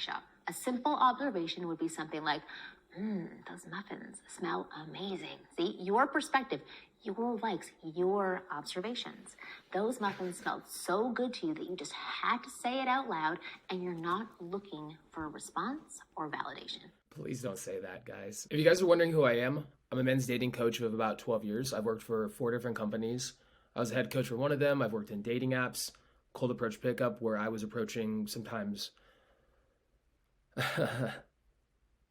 shop. A simple observation would be something like, those muffins smell amazing. See, your perspective, your likes, your observations. Those muffins smelled so good to you that you just had to say it out loud, and you're not looking for a response or validation. Please don't say that, guys. If you guys are wondering who I am, I'm a men's dating coach of about 12 years. I've worked for 4 different companies. I was a head coach for one of them. I've worked in dating apps, cold approach pickup, where I was approaching sometimes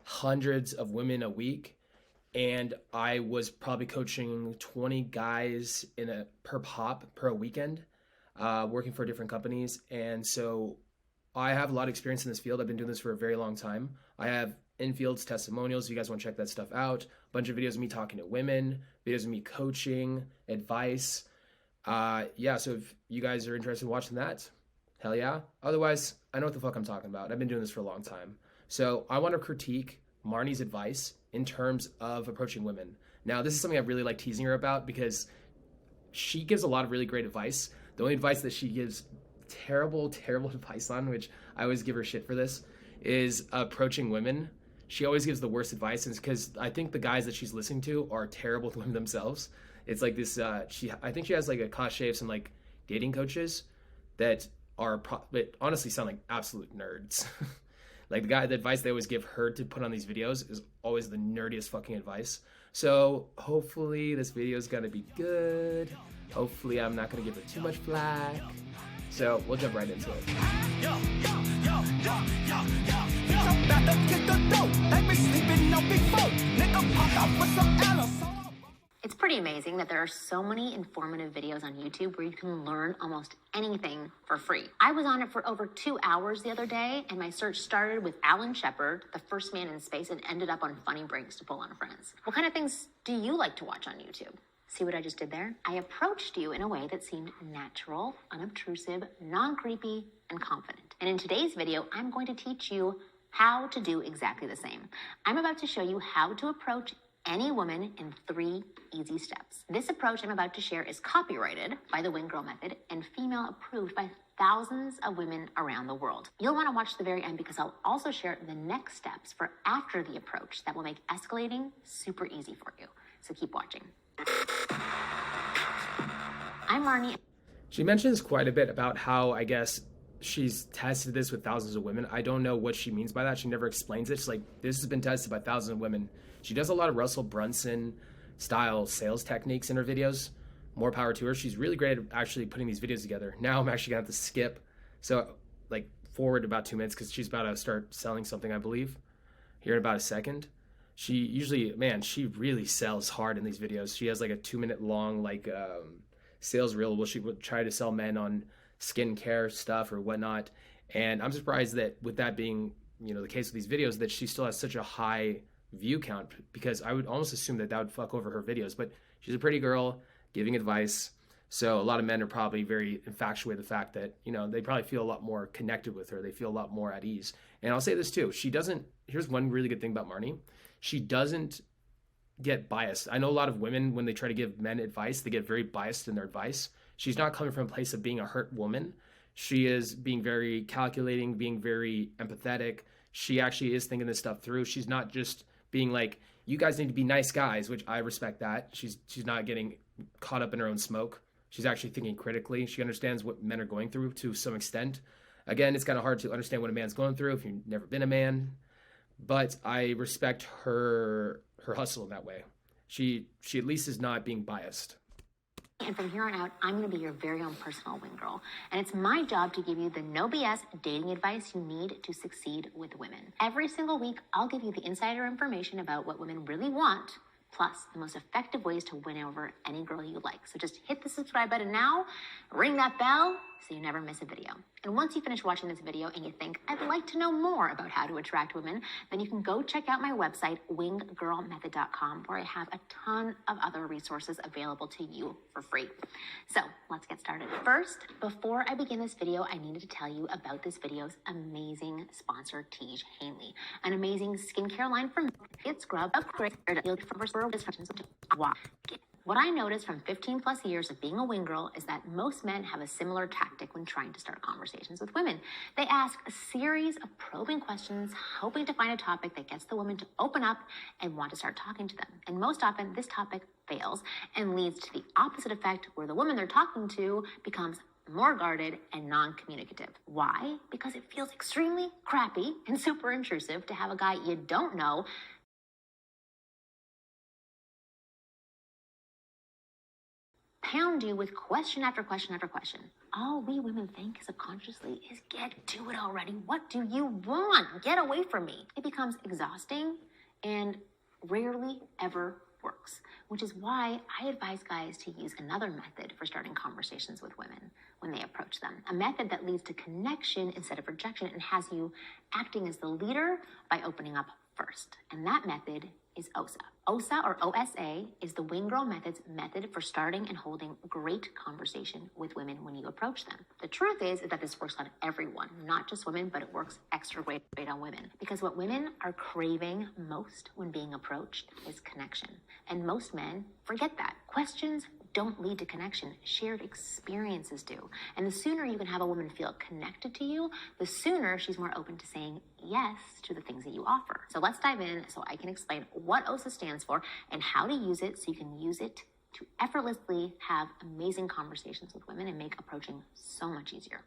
hundreds of women a week. And I was probably coaching 20 guys per pop per weekend, working for different companies. And so I have a lot of experience in this field. I've been doing this for a very long time. I have in-fields testimonials. If you guys want to check that stuff out, a bunch of videos of me talking to women, videos of me coaching, advice. Yeah, so if you guys are interested in watching that, hell yeah. Otherwise, I know what the fuck I'm talking about. I've been doing this for a long time. So I want to critique Marnie's advice in terms of approaching women. Now, this is something I really like teasing her about because she gives a lot of really great advice. The only advice that she gives terrible advice on, which I always give her shit for this, is approaching women. She always gives the worst advice, and it's because I think the guys that she's listening to are terrible to women themselves. It's like this, I think she has like a cachet of some like dating coaches that that honestly sound like absolute nerds. Like the advice they always give her to put on these videos is always the nerdiest fucking advice. So hopefully this video is gonna be good. Hopefully I'm not gonna give her too much flack. So we'll jump right into it. It's pretty amazing that there are so many informative videos on YouTube where you can learn almost anything for free. I was on it for over 2 hours the other day, and my search started with Alan Shepard, the first man in space, and ended up on funny pranks to pull on friends. What kind of things do you like to watch on YouTube? See what I just did there? I approached you in a way that seemed natural, unobtrusive, non-creepy, and confident. And in today's video, I'm going to teach you how to do exactly the same. I'm about to show you how to approach any woman in 3 easy steps. This approach I'm about to share is copyrighted by the Wing Girl Method and female approved by thousands of women around the world. You'll want to watch the very end because I'll also share the next steps for after the approach that will make escalating super easy for you. So keep watching. I'm Marnie. She mentions quite a bit about how, I guess, she's tested this with thousands of women. I don't know what she means by that. She never explains it. She's like, this has been tested by thousands of women. She does a lot of Russell Brunson style sales techniques in her videos. More power to her. She's really great at actually putting these videos together. Now I'm actually gonna have to skip. So like forward about 2 minutes because she's about to start selling something, I believe, here in about a second. She usually, man, she really sells hard in these videos. She has like a 2-minute long sales reel where she would try to sell men on skincare stuff or whatnot. And I'm surprised that with that being, the case with these videos, that she still has such a high view count, because I would almost assume that would fuck over her videos. But she's a pretty girl giving advice. So a lot of men are probably very infatuated with the fact that, they probably feel a lot more connected with her. They feel a lot more at ease. And I'll say this too. Here's one really good thing about Marnie. She doesn't get biased. I know a lot of women, when they try to give men advice, they get very biased in their advice. She's not coming from a place of being a hurt woman. She is being very calculating, being very empathetic. She actually is thinking this stuff through. She's not just being like, you guys need to be nice guys, which I respect that. She's not getting caught up in her own smoke. She's actually thinking critically. She understands what men are going through to some extent. Again, it's kind of hard to understand what a man's going through if you've never been a man. But I respect her hustle in that way. She at least is not being biased. And from here on out, I'm going to be your very own personal wing girl. And it's my job to give you the no BS dating advice you need to succeed with women. Every single week, I'll give you the insider information about what women really want, plus the most effective ways to win over any girl you like. So just hit the subscribe button now, ring that bell, so you never miss a video. And once you finish watching this video and you think, I'd like to know more about how to attract women, then you can go check out my website, winggirlmethod.com, where I have a ton of other resources available to you for free. So let's get started. First, before I begin this video, I needed to tell you about this video's amazing sponsor, Tej Hanley, an amazing skincare line from Get Scrub, upgrade, What I noticed from 15 plus years of being a wing girl is that most men have a similar tactic when trying to start conversations with women. They ask a series of probing questions, hoping to find a topic that gets the woman to open up and want to start talking to them. And most often, this topic fails and leads to the opposite effect, where the woman they're talking to becomes more guarded and non-communicative. Why? Because it feels extremely crappy and super intrusive to have a guy you don't know pound you with question after question after question. All we women think subconsciously is, get to it already. What do you want? Get away from me. It becomes exhausting and rarely ever works, which is why I advise guys to use another method for starting conversations with women when they approach them. A method that leads to connection instead of rejection and has you acting as the leader by opening up first. And that method is OSA. OSA, or OSA, is the Wing Girl Method's method for starting and holding great conversation with women when you approach them. The truth is that this works on everyone, not just women, but it works extra great on women. Because what women are craving most when being approached is connection. And most men forget that. Questions don't lead to connection. Shared experiences do. And the sooner you can have a woman feel connected to you, the sooner she's more open to saying yes to the things that you offer. So let's dive in so I can explain what OSA stands for and how to use it so you can use it to effortlessly have amazing conversations with women and make approaching so much easier.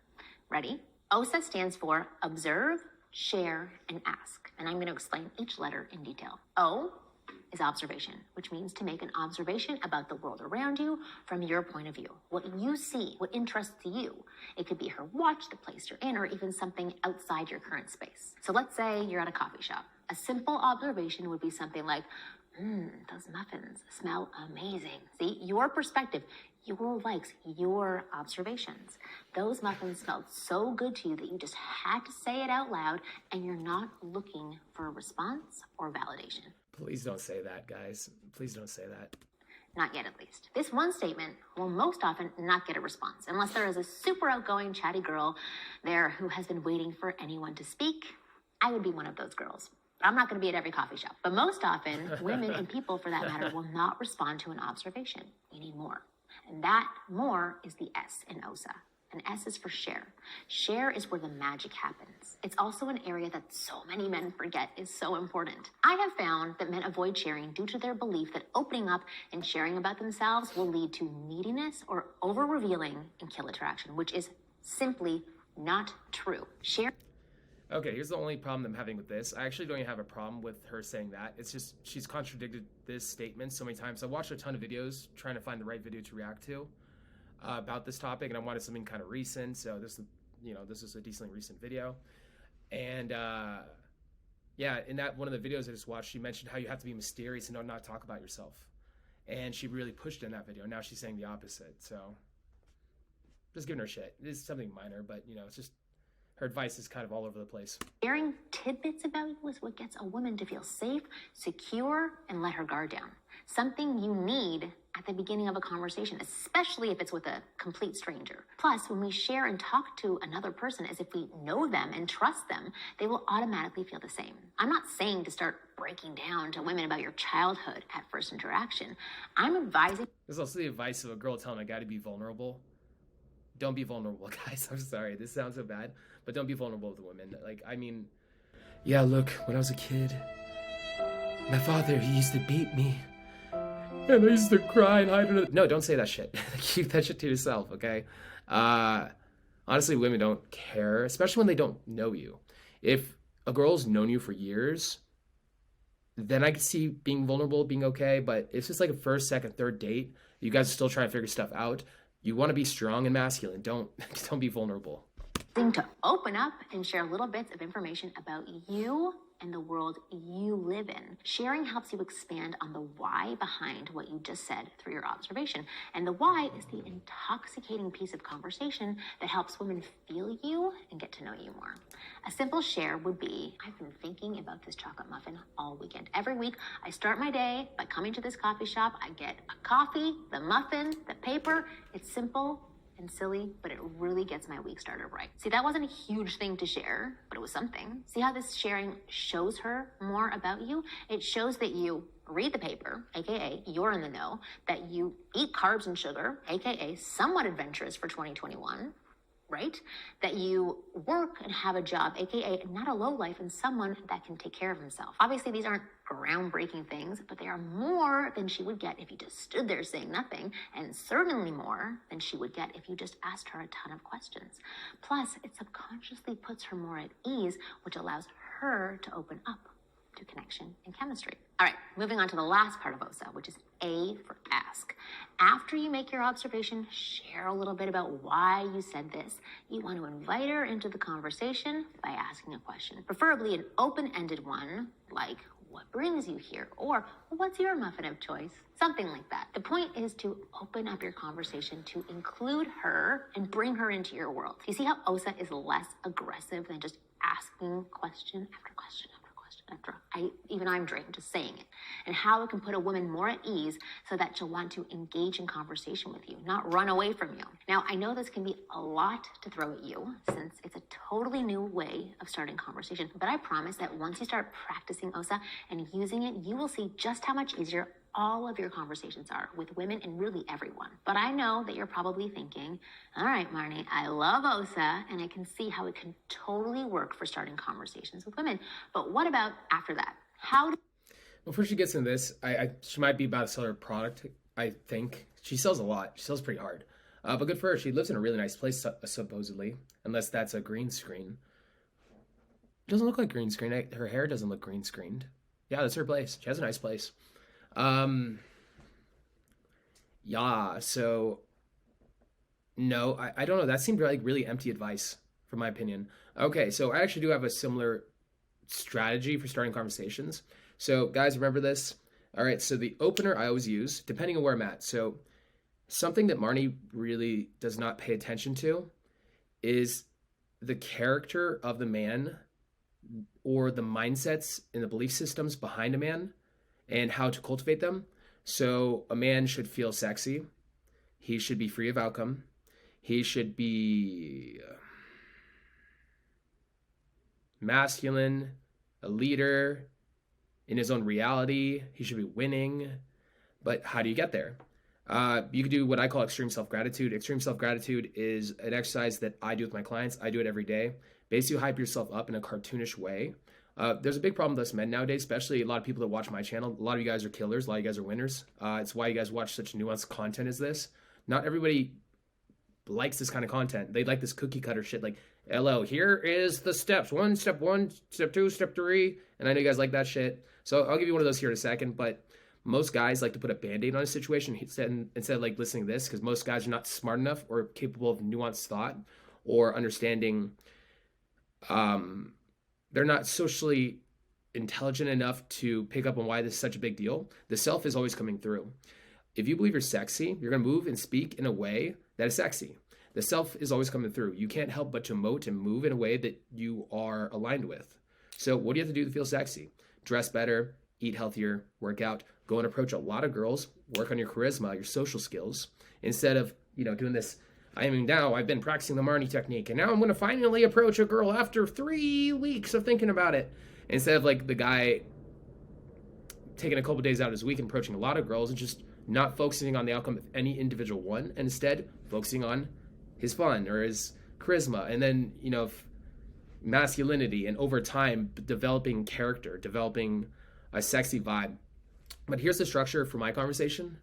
Ready? OSA stands for observe, share, and ask. And I'm going to explain each letter in detail. O is observation, which means to make an observation about the world around you from your point of view. What you see, what interests you. It could be her watch, the place you're in, or even something outside your current space. So let's say you're at a coffee shop. A simple observation would be something like, those muffins smell amazing. See, your perspective, your likes, your observations. Those muffins smelled so good to you that you just had to say it out loud, and you're not looking for a response or validation. Please don't say that, guys. Please don't say that. Not yet, at least. This one statement will most often not get a response unless there is a super outgoing, chatty girl there who has been waiting for anyone to speak. I would be one of those girls. I'm not going to be at every coffee shop. But most often, women and people, for that matter, will not respond to an observation. You need more. And that more is the S in OSA. And S is for share. Share is where the magic happens. It's also an area that so many men forget is so important. I have found that men avoid sharing due to their belief that opening up and sharing about themselves will lead to neediness or over-revealing and kill attraction, which is simply not true. Share. Okay, here's the only problem I'm having with this. I actually don't even have a problem with her saying that. It's just she's contradicted this statement so many times. I watched a ton of videos trying to find the right video to react to about this topic, and I wanted something kind of recent. So this is a decently recent video. And yeah, in that one of the videos I just watched, she mentioned how you have to be mysterious and not talk about yourself. And she really pushed in that video. Now she's saying the opposite. So just giving her shit. It's something minor, but it's just her advice is kind of all over the place. Sharing tidbits about you is what gets a woman to feel safe, secure, and let her guard down. Something you need at the beginning of a conversation, especially if it's with a complete stranger. Plus, when we share and talk to another person as if we know them and trust them, they will automatically feel the same. I'm not saying to start breaking down to women about your childhood at first interaction. I'm advising... There's also the advice of a girl telling a guy to be vulnerable. Don't be vulnerable, guys. I'm sorry, this sounds so bad, but don't be vulnerable with women. Yeah, look, when I was a kid, my father, he used to beat me. And I used to cry and hide under... No, don't say that shit. Keep that shit to yourself, okay? Honestly, women don't care, especially when they don't know you. If a girl's known you for years, then I could see being vulnerable, being okay, but it's just like a first, second, third date. You guys are still trying to figure stuff out. You want to be strong and masculine. Don't be vulnerable. To open up and share little bits of information about you and the world you live in. Sharing helps you expand on the why behind what you just said through your observation. And the why is the intoxicating piece of conversation that helps women feel you and get to know you more. A simple share would be, I've been thinking about this chocolate muffin all weekend. Every week, I start my day by coming to this coffee shop. I get a coffee, the muffin, the paper. It's simple and silly, but it really gets my week started right. See, that wasn't a huge thing to share, but it was something. See how this sharing shows her more about you? It shows that you read the paper, aka you're in the know, that you eat carbs and sugar, aka somewhat adventurous for 2021, right? That you work and have a job, aka not a lowlife, and someone that can take care of himself. Obviously, these aren't groundbreaking things, but they are more than she would get if you just stood there saying nothing, and certainly more than she would get if you just asked her a ton of questions. Plus, it subconsciously puts her more at ease, which allows her to open up to connection and chemistry. All right, moving on to the last part of OSA, which is A for ask. After you make your observation, share a little bit about why you said this. You want to invite her into the conversation by asking a question, preferably an open-ended one, like, what brings you here? Or what's your muffin of choice? Something like that. The point is to open up your conversation to include her and bring her into your world. You see how OSA is less aggressive than just asking question after question after I'm drained just saying it, and how it can put a woman more at ease so that she'll want to engage in conversation with you, not run away from you. Now, I know this can be a lot to throw at you since it's a totally new way of starting conversation, but I promise that once you start practicing OSA and using it, you will see just how much easier all of your conversations are with women and really everyone. But I know that you're probably thinking, all right, Marnie, I love OSA and I can see how it can totally work for starting conversations with women. But what about after that? Before she gets into this, she might be about to sell her product, I think. She sells a lot. She sells pretty hard. But good for her. She lives in a really nice place, supposedly, unless that's a green screen. It doesn't look like green screen. Her hair doesn't look green screened. Yeah, that's her place. She has a nice place. Yeah, so no, I don't know. That seemed like really empty advice, from my opinion. Okay, so I actually do have a similar strategy for starting conversations. So guys, remember this. All right, so the opener I always use, depending on where I'm at. So something that Marnie really does not pay attention to is the character of the man or the mindsets and the belief systems behind a man and how to cultivate them. So a man should feel sexy. He should be free of outcome. He should be masculine, a leader in his own reality. He should be winning. But how do you get there? You can do what I call extreme self-gratitude. Extreme self-gratitude is an exercise that I do with my clients. I do it every day. Basically, hype yourself up in a cartoonish way. There's a big problem with us men nowadays, especially a lot of people that watch my channel. A lot of you guys are killers. A lot of you guys are winners. It's why you guys watch such nuanced content as this. Not everybody likes this kind of content. They like this cookie cutter shit. Like, hello, here is the steps. Step 1, step 2, step 3. And I know you guys like that shit. So I'll give you one of those here in a second. But most guys like to put a Band-Aid on a situation instead of like listening to this, because most guys are not smart enough or capable of nuanced thought or understanding. They're not socially intelligent enough to pick up on why this is such a big deal. The self is always coming through. If you believe you're sexy, you're going to move and speak in a way that is sexy. The self is always coming through. You can't help but to emote and move in a way that you are aligned with. So what do you have to do to feel sexy? Dress better, eat healthier, work out, go and approach a lot of girls, work on your charisma, your social skills, instead of, doing this. I've been practicing the Marnie technique, and now I'm going to finally approach a girl after 3 weeks of thinking about it. Instead of like the guy taking a couple days out of his week and approaching a lot of girls and just not focusing on the outcome of any individual one, and instead focusing on his fun or his charisma, and then, masculinity, and over time developing character, developing a sexy vibe. But here's the structure for my conversation.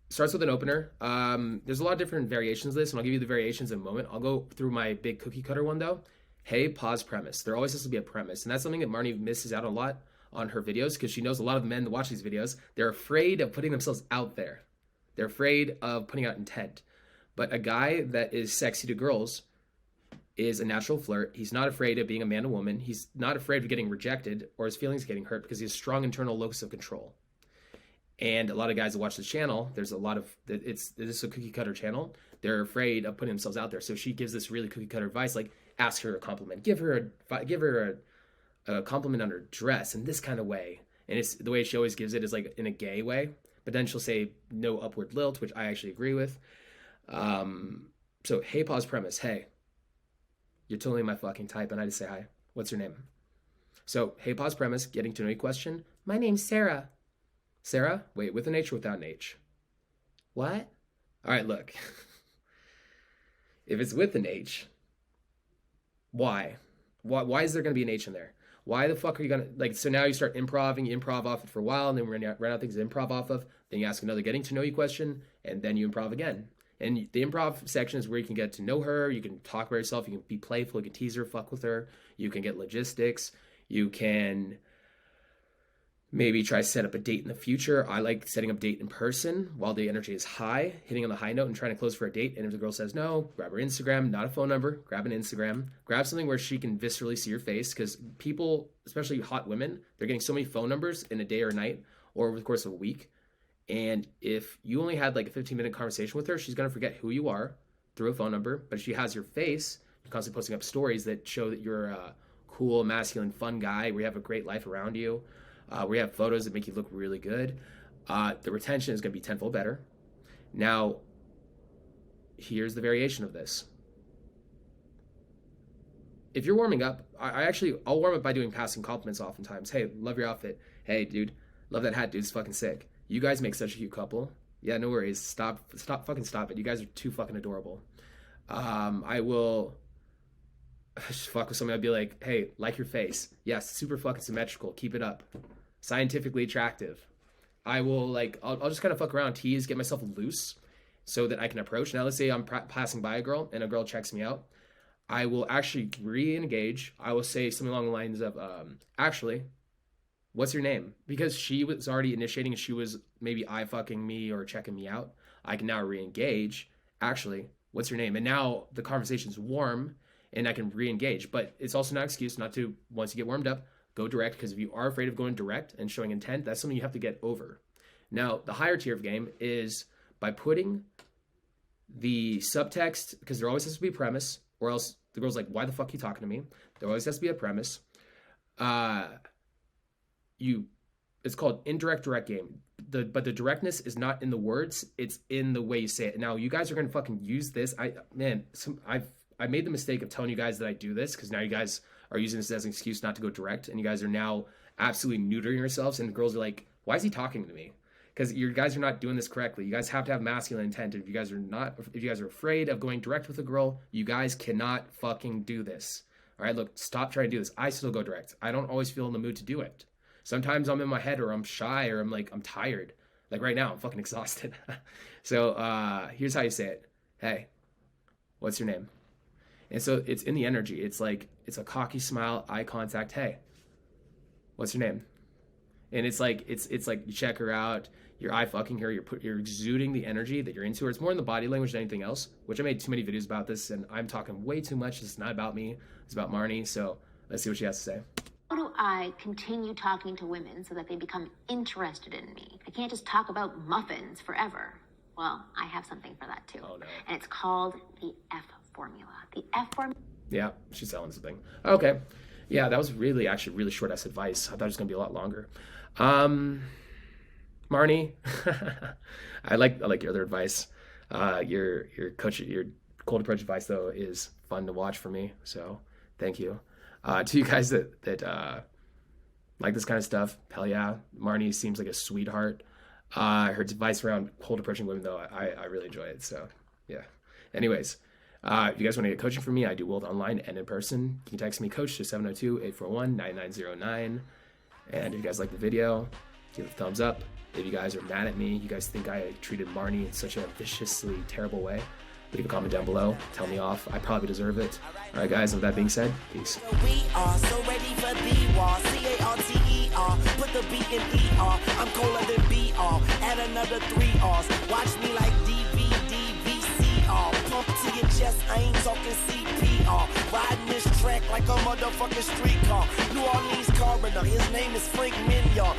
Starts with an opener. There's a lot of different variations of this, and I'll give you the variations in a moment. I'll go through my big cookie cutter one though. Hey, pause, premise. There always has to be a premise, and that's something that Marnie misses out a lot on her videos, because she knows a lot of men that watch these videos, they're afraid of putting themselves out there. They're afraid of putting out intent. But a guy that is sexy to girls is a natural flirt. He's not afraid of being a man to woman. He's not afraid of getting rejected or his feelings getting hurt, because he has a strong internal locus of control. And a lot of guys that watch the channel, this is a cookie cutter channel. They're afraid of putting themselves out there. So she gives this really cookie cutter advice, like ask her a compliment, give her a compliment on her dress in this kind of way. And it's the way she always gives it is like in a gay way. But then she'll say no upward lilt, which I actually agree with. So hey, pause, premise. Hey, you're totally my fucking type, and I just say hi. What's your name? So hey, pause, premise. Getting to know you question. My name's Sarah. Sarah? Wait, with an H or without an H? What? All right, look. If it's with an H, why? Why is there going to be an H in there? Why the fuck are you going to, like, so now you start improving, you improv off it for a while, and then run out things to improv off of, then you ask another getting to know you question, and then you improv again. And the improv section is where you can get to know her, you can talk about yourself, you can be playful, you can tease her, fuck with her, you can get logistics, you can maybe try to set up a date in the future. I like setting up date in person while the energy is high, hitting on the high note and trying to close for a date. And if the girl says no, grab her Instagram, not a phone number, grab an Instagram, grab something where she can viscerally see your face, because people, especially hot women, they're getting so many phone numbers in a day or a night or over the course of a week. And if you only had like a 15-minute conversation with her, she's going to forget who you are through a phone number. But if she has your face, you're constantly posting up stories that show that you're a cool, masculine, fun guy, where you have a great life around you, where you have photos that make you look really good, the retention is going to be tenfold better. Now, here's the variation of this. If you're warming up, I'll warm up by doing passing compliments oftentimes. Hey, love your outfit. Hey, dude, love that hat, dude. It's fucking sick. You guys make such a cute couple. Yeah, no worries. Stop it. You guys are too fucking adorable. I will just fuck with somebody. I'd be like, hey, like your face. Yes, super fucking symmetrical. Keep it up. Scientifically attractive. I will like, I'll just kind of fuck around, tease, get myself loose so that I can approach. Now, let's say I'm passing by a girl and a girl checks me out. I will actually re-engage. I will say something along the lines of, actually, what's your name? Because she was already initiating and she was maybe eye fucking me or checking me out. I can now re-engage. Actually, what's your name? And now the conversation's warm and I can re-engage. But it's also not an excuse not to, once you get warmed up, go direct. Because if you are afraid of going direct and showing intent, that's something you have to get over. Now, the higher tier of game is by putting the subtext, because there always has to be a premise, or else the girl's like, why the fuck are you talking to me? There always has to be a premise. It's called indirect direct game. But the directness is not in the words, it's in the way you say it. Now, you guys are gonna fucking use this. I made the mistake of telling you guys that I do this, because now you guys are using this as an excuse not to go direct, and you guys are now absolutely neutering yourselves, and the girls are like, why is he talking to me? Because you guys are not doing this correctly. You guys have to have masculine intent. If you guys are afraid of going direct with a girl, you guys cannot fucking do this. All right, look, stop trying to do this. I still go direct. I don't always feel in the mood to do it. Sometimes I'm in my head, or I'm shy, or I'm tired. Like right now, I'm fucking exhausted. So here's how you say it. Hey, what's your name? And so it's in the energy. It's like, it's a cocky smile, eye contact. Hey, what's your name? And it's like you check her out, you're eye fucking her, you're exuding the energy that you're into her. It's more in the body language than anything else, which I made too many videos about this, and I'm talking way too much. It's not about me, it's about Marnie. So let's see what she has to say. How do I continue talking to women so that they become interested in me? I can't just talk about muffins forever. Well, I have something for that too. Oh, no. And it's called the F formula. The F formula. Yeah, she's selling something. Okay. Yeah, that was really short ass advice. I thought it was gonna be a lot longer. Marnie, I like your other advice. Your cold approach advice though is fun to watch for me. So thank you. To you guys that like this kind of stuff, hell yeah. Marnie seems like a sweetheart. Her advice around cold approaching women though, I really enjoy it. So yeah. Anyways, if you guys want to get coaching from me, I do both online and in person. You can text me, coach, to 702-841-9909. And if you guys like the video, give it a thumbs up. If you guys are mad at me, you guys think I treated Marnie in such a viciously terrible way, leave a comment down below. Tell me off. I probably deserve it. All right, guys, with that being said, peace. We are so ready for the war. C-A-R-T-E-R. Put the B in E-R. I'm colder than B-R. Add another 3 R's. Watch me like D-V-D-V-C-R. Pump to your chest, I ain't talking C-P-R. Riding this track like a motherfucking streetcar. New Orleans coroner, his name is Frank Mignon.